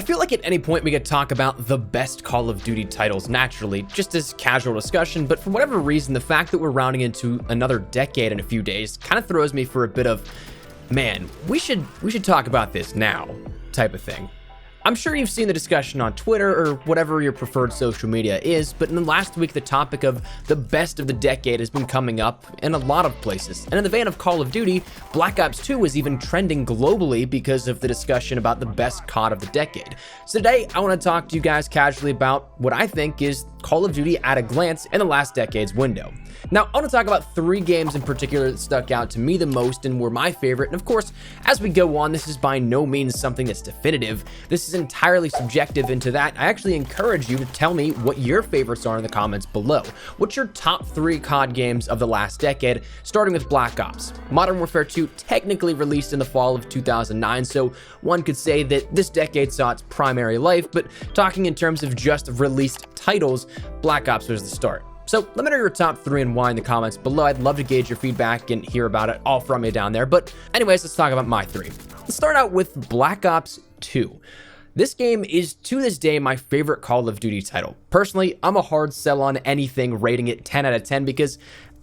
feel like at any point we could talk about the best Call of Duty titles naturally, just as casual discussion, but for whatever reason, the fact that we're rounding into another decade in a few days kind of throws me for a bit of, man, we should talk about this now type of thing. I'm sure you've seen the discussion on Twitter or whatever your preferred social media is, but in the last week, the topic of the best of the decade has been coming up in a lot of places. And in the vein of Call of Duty, Black Ops 2 is even trending globally because of the discussion about the best COD of the decade. So today, I want to talk to you guys casually about what I think is Call of Duty at a glance in the last decade's window. Now, I want to talk about 3 games in particular that stuck out to me the most and were my favorite. And of course, as we go on, this is by no means something that's definitive. This is entirely subjective. Into that, I actually encourage you to tell me what your favorites are in the comments below. What's your top 3 COD games of the last decade, starting with Black Ops? Modern Warfare 2 technically released in the fall of 2009, so one could say that this decade saw its primary life, but talking in terms of just released titles, Black Ops was the start. So let me know your top 3 and why in the comments below. I'd love to gauge your feedback and hear about it all from you down there. But anyways, let's talk about my 3. Let's start out with Black Ops 2. This game is, to this day, my favorite Call of Duty title. Personally, I'm a hard sell on anything rating it 10 out of 10 because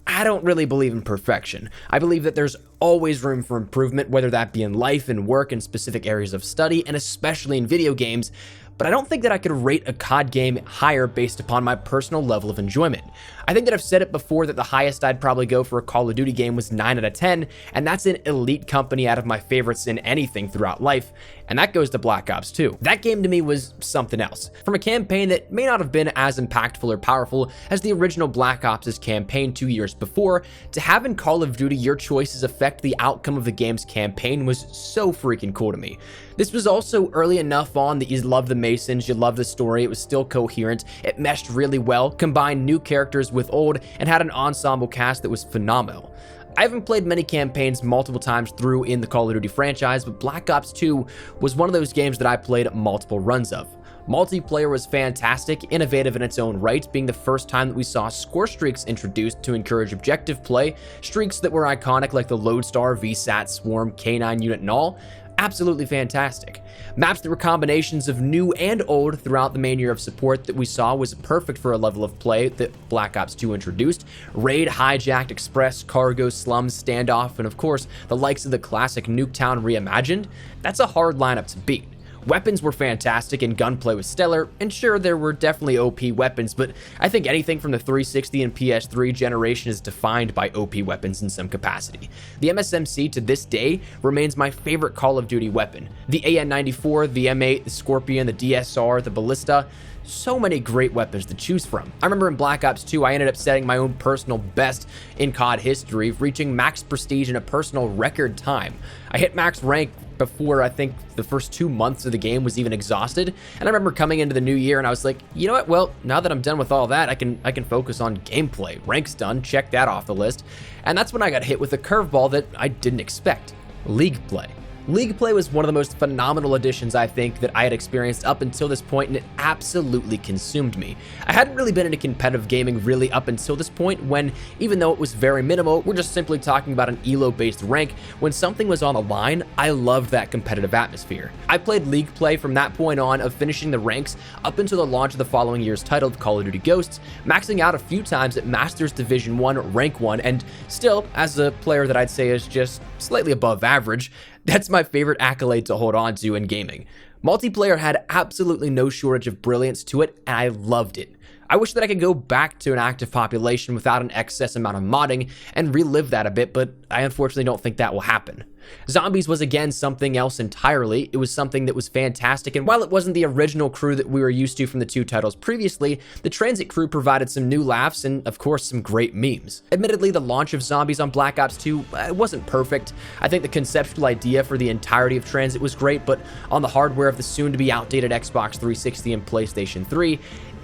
I don't really believe in perfection. I believe that there's always room for improvement, whether that be in life and work and specific areas of study, and especially in video games. But I don't think that I could rate a COD game higher based upon my personal level of enjoyment. I think that I've said it before that the highest I'd probably go for a Call of Duty game was 9 out of 10, and that's an elite company out of my favorites in anything throughout life, and that goes to Black Ops 2. That game to me was something else. From a campaign that may not have been as impactful or powerful as the original Black Ops' campaign 2 years before, to have in Call of Duty your choices affect the outcome of the game's campaign was so freaking cool to me. This was also early enough on that you love the Masons, you love the story, it was still coherent, it meshed really well, combined new characters with old, and had an ensemble cast that was phenomenal. I haven't played many campaigns multiple times through in the Call of Duty franchise, but Black Ops 2 was one of those games that I played multiple runs of. Multiplayer was fantastic, innovative in its own right, being the first time that we saw score streaks introduced to encourage objective play, streaks that were iconic like the Lodestar, VSAT, Swarm, K9 unit, and all. Absolutely fantastic. Maps that were combinations of new and old throughout the main year of support that we saw was perfect for a level of play that Black Ops 2 introduced. Raid, Hijacked, Express, Cargo, Slums, Standoff, and of course, the likes of the classic Nuketown reimagined. That's a hard lineup to beat. Weapons were fantastic and gunplay was stellar, and sure, there were definitely OP weapons, but I think anything from the 360 and PS3 generation is defined by OP weapons in some capacity. The MSMC to this day remains my favorite Call of Duty weapon. The AN-94, the M8, the Scorpion, the DSR, the Ballista, so many great weapons to choose from. I remember in Black Ops 2, I ended up setting my own personal best in COD history, reaching max prestige in a personal record time. I hit max rank before I think the first 2 months of the game was even exhausted, and I remember coming into the new year and I was like, you know what, well, now that I'm done with all that, I can focus on gameplay. Rank's done, check that off the list, and that's when I got hit with a curveball that I didn't expect: League play. League play was one of the most phenomenal additions I think that I had experienced up until this point, and it absolutely consumed me. I hadn't really been into competitive gaming really up until this point when, even though it was very minimal, we're just simply talking about an ELO-based rank, when something was on the line, I loved that competitive atmosphere. I played League play from that point on of finishing the ranks up until the launch of the following year's title, Call of Duty Ghosts, maxing out a few times at Masters Division 1, Rank 1, and still, as a player that I'd say is just slightly above average, that's my favorite accolade to hold on to in gaming. Multiplayer had absolutely no shortage of brilliance to it, and I loved it. I wish that I could go back to an active population without an excess amount of modding and relive that a bit, but I unfortunately don't think that will happen. Zombies was again something else entirely. It was something that was fantastic, and while it wasn't the original crew that we were used to from the 2 titles previously, the Transit crew provided some new laughs and of course some great memes. Admittedly, the launch of Zombies on Black Ops 2 wasn't perfect. I think the conceptual idea for the entirety of Transit was great, but on the hardware of the soon-to-be outdated Xbox 360 and PlayStation 3,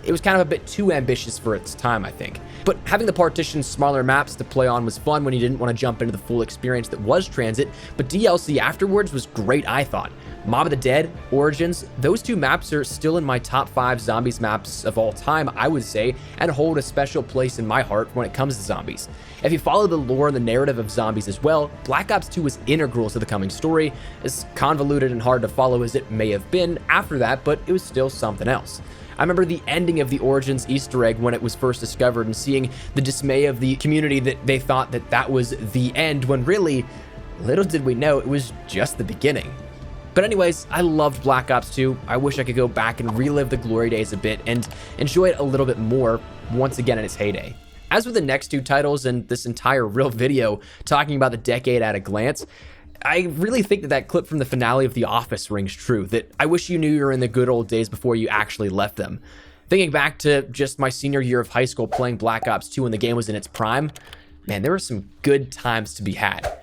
It was kind of a bit too ambitious for its time, I think. But having the partitioned smaller maps to play on was fun when you didn't want to jump into the full experience that was Transit, but DLC afterwards was great, I thought. Mob of the Dead, Origins, those two maps are still in my top 5 zombies maps of all time, I would say, and hold a special place in my heart when it comes to zombies. If you follow the lore and the narrative of zombies as well, Black Ops 2 was integral to the coming story, as convoluted and hard to follow as it may have been after that, but it was still something else. I remember the ending of the Origins Easter egg when it was first discovered and seeing the dismay of the community that they thought that that was the end, when really, little did we know, it was just the beginning. But anyways, I loved Black Ops 2. I wish I could go back and relive the glory days a bit and enjoy it a little bit more once again in its heyday. As with the next two titles and this entire real video talking about the decade at a glance, I really think that clip from the finale of The Office rings true, that I wish you knew you were in the good old days before you actually left them. Thinking back to just my senior year of high school playing Black Ops 2 when the game was in its prime, man, there were some good times to be had.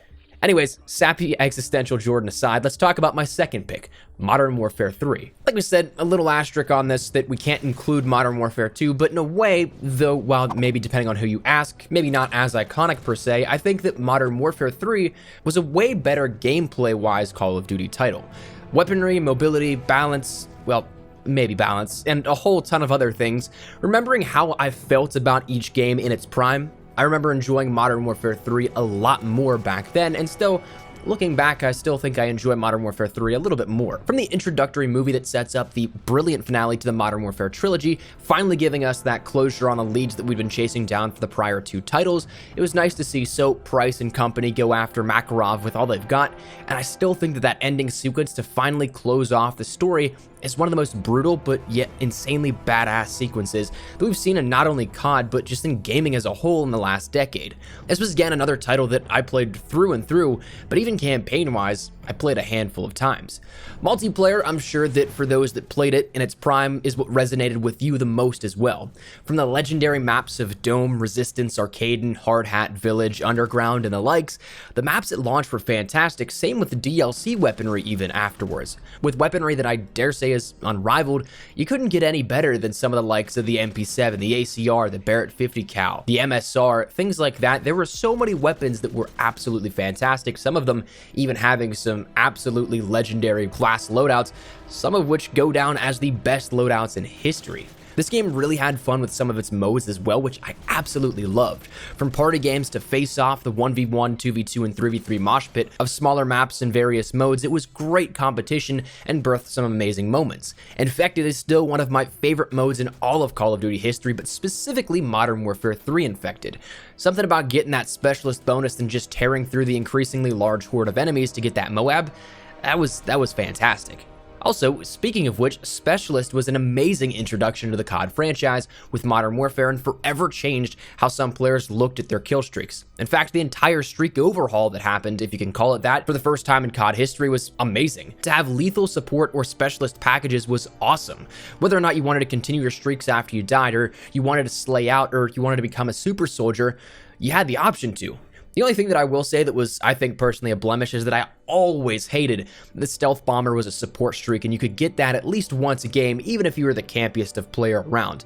Anyways, sappy existential Jordan aside, let's talk about my second pick, Modern Warfare 3. Like we said, a little asterisk on this that we can't include Modern Warfare 2, but in a way, though, while maybe depending on who you ask, maybe not as iconic per se, I think that Modern Warfare 3 was a way better gameplay-wise Call of Duty title. Weaponry, mobility, balance, well, maybe balance, and a whole ton of other things. Remembering how I felt about each game in its prime, I remember enjoying Modern Warfare 3 a lot more back then, and still, looking back, I still think I enjoy Modern Warfare 3 a little bit more. From the introductory movie that sets up the brilliant finale to the Modern Warfare trilogy, finally giving us that closure on the leads that we'd been chasing down for the prior two titles, it was nice to see Soap, Price, and company go after Makarov with all they've got, and I still think that ending sequence to finally close off the story is one of the most brutal but yet insanely badass sequences that we've seen in not only COD but just in gaming as a whole in the last decade. This was again another title that I played through and through, but even campaign-wise, I played a handful of times. Multiplayer, I'm sure that for those that played it in its prime is what resonated with you the most as well. From the legendary maps of Dome, Resistance, Arcaden, Hard Hat, Village, Underground, and the likes, the maps at launch were fantastic, same with the DLC weaponry even afterwards. With weaponry that I dare say is unrivaled, you couldn't get any better than some of the likes of the MP7, the ACR, the Barrett 50 cal, the MSR, things like that. There were so many weapons that were absolutely fantastic, some of them even having some absolutely legendary class loadouts, some of which go down as the best loadouts in history. This game really had fun with some of its modes as well, which I absolutely loved. From party games to face-off, the 1v1, 2v2, and 3v3 mosh pit of smaller maps and various modes, it was great competition and birthed some amazing moments. Infected is still one of my favorite modes in all of Call of Duty history, but specifically Modern Warfare 3 Infected. Something about getting that specialist bonus and just tearing through the increasingly large horde of enemies to get that Moab, that was fantastic. Also, speaking of which, Specialist was an amazing introduction to the COD franchise with Modern Warfare and forever changed how some players looked at their kill streaks. In fact, the entire streak overhaul that happened, if you can call it that, for the first time in COD history was amazing. To have lethal support or specialist packages was awesome. Whether or not you wanted to continue your streaks after you died, or you wanted to slay out, or you wanted to become a super soldier, you had the option to. The only thing that I will say that was, I think, personally a blemish is that I always hated the Stealth Bomber was a support streak, and you could get that at least once a game, even if you were the campiest of player around.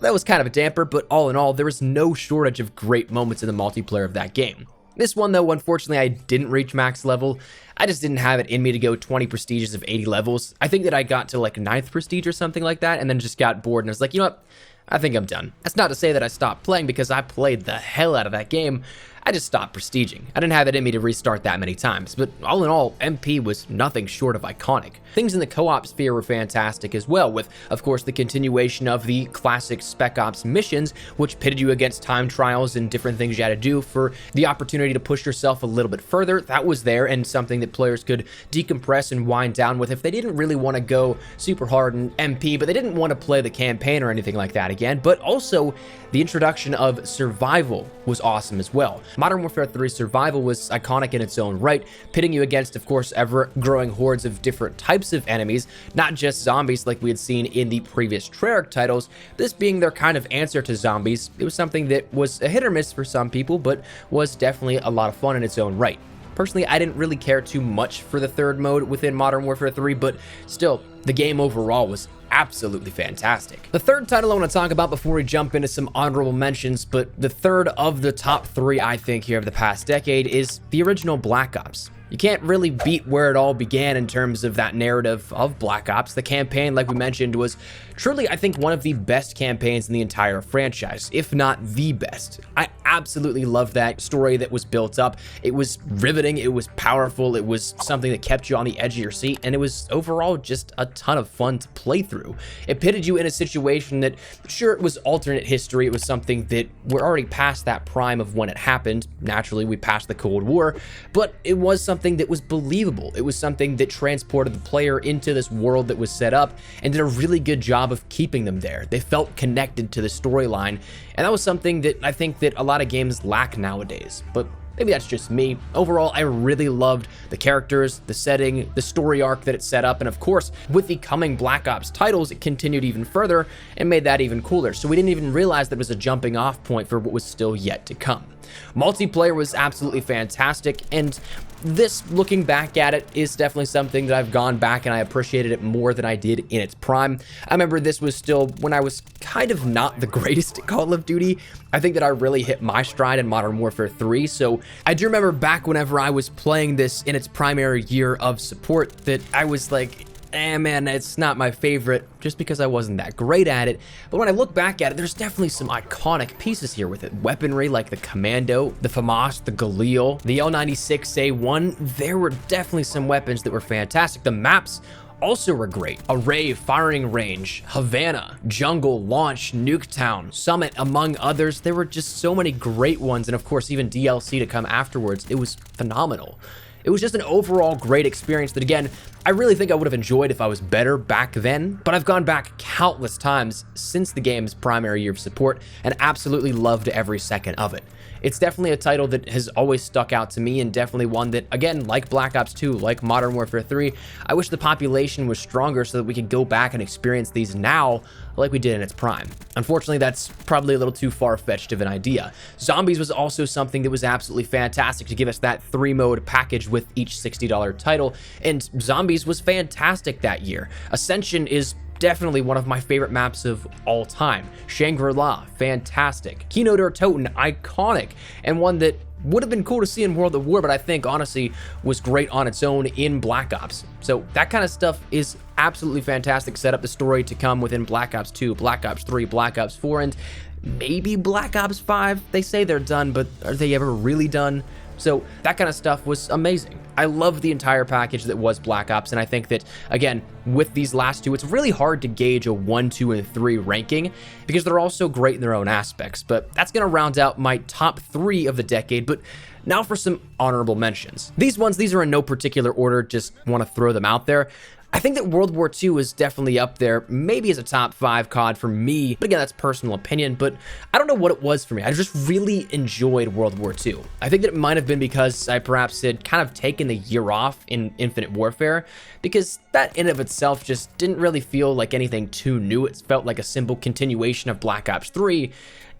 That was kind of a damper, but all in all, there was no shortage of great moments in the multiplayer of that game. This one, though, unfortunately, I didn't reach max level. I just didn't have it in me to go 20 prestiges of 80 levels. I think that I got to like 9th prestige or something like that, and then just got bored, and I was like, you know what? I think I'm done. That's not to say that I stopped playing, because I played the hell out of that game. I just stopped prestiging. I didn't have it in me to restart that many times, but all in all, MP was nothing short of iconic. Things in the co-op sphere were fantastic as well, with, of course, the continuation of the classic Spec Ops missions, which pitted you against time trials and different things you had to do for the opportunity to push yourself a little bit further. That was there, and something that players could decompress and wind down with if they didn't really want to go super hard in MP, but they didn't want to play the campaign or anything like that again. But also, the introduction of survival was awesome as well. Modern Warfare 3 survival was iconic in its own right, pitting you against, of course, ever-growing hordes of different types of enemies, not just zombies like we had seen in the previous Treyarch titles. This being their kind of answer to zombies, it was something that was a hit or miss for some people, but was definitely a lot of fun in its own right. Personally, I didn't really care too much for the third mode within Modern Warfare 3, but still, the game overall was absolutely fantastic. The third title I want to talk about before we jump into some honorable mentions, but the third of the top 3 I think here of the past decade, is the original Black Ops. You can't really beat where it all began in terms of that narrative of Black Ops. The campaign, like we mentioned, was truly, I think, one of the best campaigns in the entire franchise, if not the best. I absolutely loved that story that was built up. It was riveting, it was powerful, it was something that kept you on the edge of your seat, and it was overall just a ton of fun to play through. It pitted you in a situation that, sure, it was alternate history, it was something that we're already past that prime of when it happened. Naturally, we passed the Cold War, but it was something that was believable. It was something that transported the player into this world that was set up and did a really good job of keeping them there. They felt connected to the storyline, and that was something that I think that a lot of games lack nowadays. But maybe that's just me. Overall, I really loved the characters, the setting, the story arc that it set up, and of course, with the coming Black Ops titles, it continued even further and made that even cooler. So we didn't even realize that it was a jumping off point for what was still yet to come. Multiplayer was absolutely fantastic, and this, looking back at it, is definitely something that I've gone back and I appreciated it more than I did in its prime. I remember this was still when I was kind of not the greatest at Call of Duty. I think that I really hit my stride in Modern Warfare 3, so I do remember back whenever I was playing this in its primary year of support that I was like, man, it's not my favorite just because I wasn't that great at it. But when I look back at it, there's definitely some iconic pieces here with it. Weaponry like the Commando, the FAMAS, the Galil, the L96A1. There were definitely some weapons that were fantastic. The maps also were great. Array, Firing Range, Havana, Jungle, Launch, Nuketown, Summit, among others. There were just so many great ones, and of course even DLC to come afterwards. It was phenomenal. It was just an overall great experience that, again, I really think I would have enjoyed if I was better back then, but I've gone back countless times since the game's primary year of support and absolutely loved every second of it. It's definitely a title that has always stuck out to me, and definitely one that, again, like Black Ops 2, like Modern Warfare 3, I wish the population was stronger so that we could go back and experience these now like we did in its prime. Unfortunately, that's probably a little too far-fetched of an idea. Zombies was also something that was absolutely fantastic to give us that 3-mode package with each $60 title, and Zombies was fantastic that year. Ascension is definitely one of my favorite maps of all time. Shangri-La, fantastic. Kino der Toten, iconic, and one that would have been cool to see in World at War, but I think honestly was great on its own in Black Ops. So that kind of stuff is absolutely fantastic. Set up the story to come within Black Ops 2, Black Ops 3, Black Ops 4, and maybe Black Ops 5. They say they're done, but are they ever really done? So that kind of stuff was amazing. I love the entire package that was Black Ops, and I think that, again, with these last two, it's really hard to gauge a 1, 2, and 3 ranking because they're all so great in their own aspects. But that's going to round out my top 3 of the decade. But now for some honorable mentions. These are in no particular order, just want to throw them out there. I think that World War II is definitely up there, maybe as a top 5 COD for me, but again, that's personal opinion, but I don't know what it was for me. I just really enjoyed World War II. I think that it might have been because I perhaps had kind of taken the year off in Infinite Warfare, because that in of itself just didn't really feel like anything too new. It felt like a simple continuation of Black Ops 3,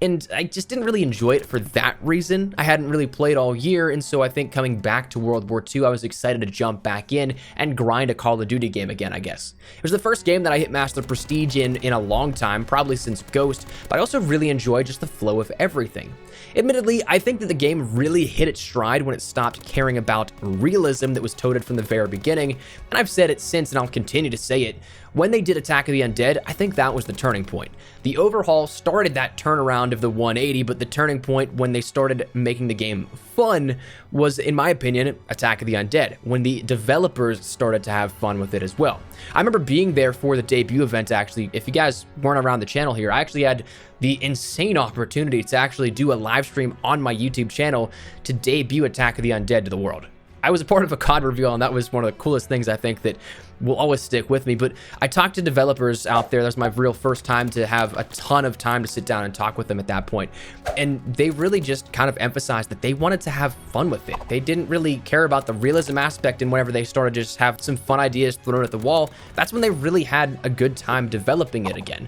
and I just didn't really enjoy it for that reason. I hadn't really played all year, and so I think coming back to World War II, I was excited to jump back in and grind a Call of Duty game again, I guess. It was the first game that I hit Master Prestige in a long time, probably since Ghost, but I also really enjoyed just the flow of everything. Admittedly, I think that the game really hit its stride when it stopped caring about realism that was toted from the very beginning, and I've said it since and I'll continue to say it. When they did Attack of the Undead, I think that was the turning point. The overhaul started that turnaround of the 180, but the turning point when they started making the game fun was, in my opinion, Attack of the Undead, when the developers started to have fun with it as well. I remember being there for the debut event, actually. If you guys weren't around the channel here, I actually had the insane opportunity to actually do a live stream on my YouTube channel to debut Attack of the Undead to the world. I was a part of a COD reveal, and that was one of the coolest things I think that will always stick with me. But I talked to developers out there. That was my real first time to have a ton of time to sit down and talk with them at that point. And they really just kind of emphasized that they wanted to have fun with it. They didn't really care about the realism aspect, and whenever they started to just have some fun ideas thrown at the wall, that's when they really had a good time developing it again.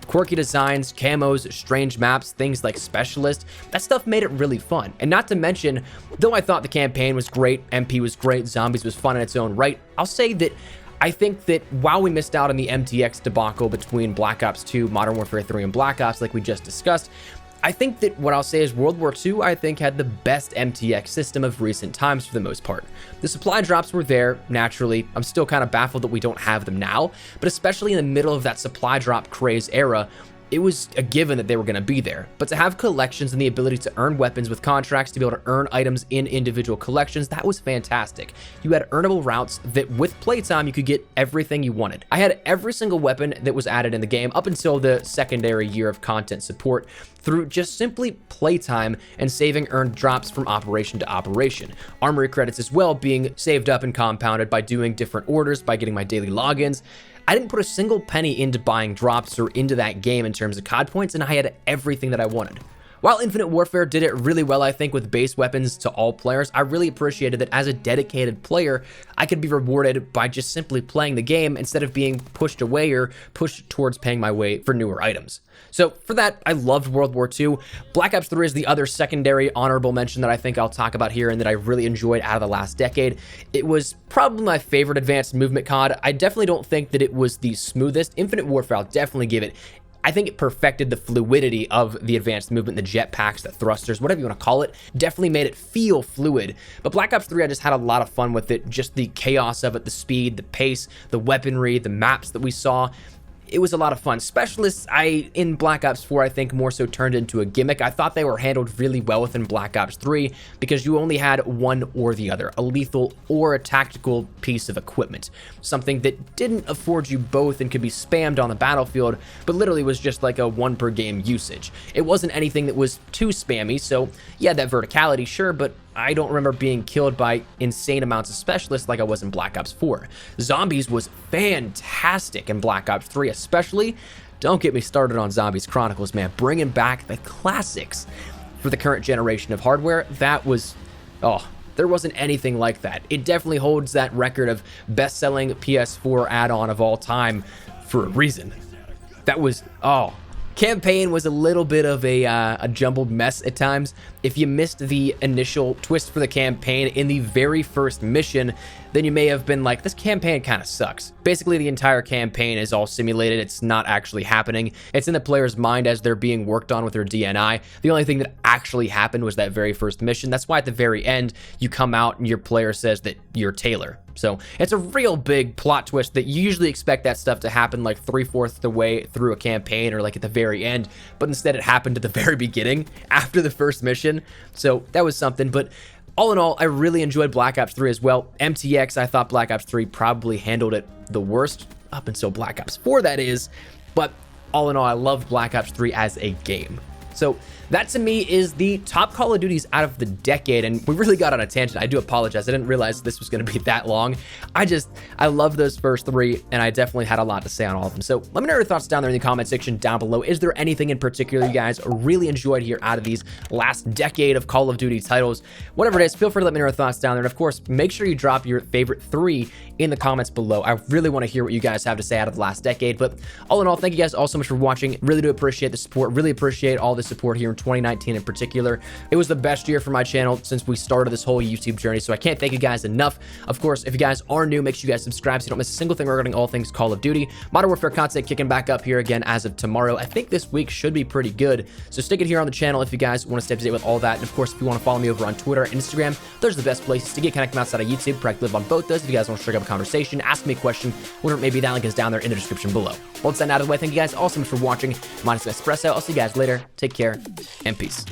Quirky designs, camos, strange maps, things like Specialist, that stuff made it really fun. And not to mention, though I thought the campaign was great, MP was great, Zombies was fun in its own right, I'll say that I think that while we missed out on the MTX debacle between Black Ops 2, Modern Warfare 3, and Black Ops like we just discussed, I think that what I'll say is World War II, I think, had the best MTX system of recent times for the most part. The supply drops were there, naturally. I'm still kind of baffled that we don't have them now, but especially in the middle of that supply drop craze era, it was a given that they were going to be there. But to have collections and the ability to earn weapons with contracts, to be able to earn items in individual collections, that was fantastic. You had earnable routes that with playtime, you could get everything you wanted. I had every single weapon that was added in the game up until the secondary year of content support through just simply playtime and saving earned drops from operation to operation. Armory credits as well being saved up and compounded by doing different orders, by getting my daily logins. I didn't put a single penny into buying drops or into that game in terms of COD points, and I had everything that I wanted. While Infinite Warfare did it really well, I think, with base weapons to all players, I really appreciated that as a dedicated player, I could be rewarded by just simply playing the game instead of being pushed away or pushed towards paying my way for newer items. So for that, I loved World War II. Black Ops 3 is the other secondary honorable mention that I think I'll talk about here and that I really enjoyed out of the last decade. It was probably my favorite advanced movement COD. I definitely don't think that it was the smoothest. Infinite Warfare, I'll definitely give it. I think it perfected the fluidity of the advanced movement, the jetpacks, the thrusters, whatever you want to call it, definitely made it feel fluid. But Black Ops 3, I just had a lot of fun with it, just the chaos of it, the speed, the pace, the weaponry, the maps that we saw. It was a lot of fun. Specialists, in Black Ops 4, I think more so turned into a gimmick. I thought they were handled really well within Black Ops 3 because you only had one or the other, a lethal or a tactical piece of equipment. Something that didn't afford you both and could be spammed on the battlefield, but literally was just like a one per game usage. It wasn't anything that was too spammy, so yeah, that verticality, sure, but I don't remember being killed by insane amounts of specialists like I was in Black Ops 4. Zombies was fantastic in Black Ops 3, especially. Don't get me started on Zombies Chronicles, man. Bringing back the classics for the current generation of hardware, that was, there wasn't anything like that. It definitely holds that record of best-selling PS4 add-on of all time for a reason. That was, Campaign was a little bit of a jumbled mess at times. If you missed the initial twist for the campaign in the very first mission, then you may have been like, this campaign kind of sucks. Basically, the entire campaign is all simulated. It's not actually happening. It's in the player's mind as they're being worked on with their DNI. The only thing that actually happened was that very first mission. That's why at the very end, you come out and your player says that you're Taylor. So it's a real big plot twist that you usually expect that stuff to happen like 3/4 the way through a campaign or like at the very end, but instead it happened at the very beginning after the first mission. So that was something. But all in all, I really enjoyed Black Ops 3 as well. MTX, I thought Black Ops 3 probably handled it the worst up until Black Ops 4, that is. But all in all, I loved Black Ops 3 as a game. So that to me is the top Call of Duties out of the decade, and we really got on a tangent. I do apologize. I didn't realize this was going to be that long. I love those first three, and I definitely had a lot to say on all of them. So let me know your thoughts down there in the comment section down below. Is there anything in particular you guys really enjoyed here out of these last decade of Call of Duty titles? Whatever it is, feel free to let me know your thoughts down there. And of course, make sure you drop your favorite 3 in the comments below. I really want to hear what you guys have to say out of the last decade. But all in all, thank you guys all so much for watching. Really do appreciate the support. Really appreciate all the support here in 2019 in particular. It was the best year for my channel since we started this whole YouTube journey, so I can't thank you guys enough. Of course, if you guys are new, make sure you guys subscribe so you don't miss a single thing regarding all things Call of Duty. Modern Warfare content kicking back up here again as of tomorrow. I think this week should be pretty good, so stick it here on the channel if you guys want to stay up to date with all that. And of course, if you want to follow me over on Twitter and Instagram, those are the best places to get connected outside of YouTube. Practically live on both those. If you guys want to strike up a conversation, ask me a question, whatever it may be, that link is down there in the description below. Well, it's that out of the way. Thank you guys all so much for watching. My name is Espresso. I'll see you guys later. Take care and peace.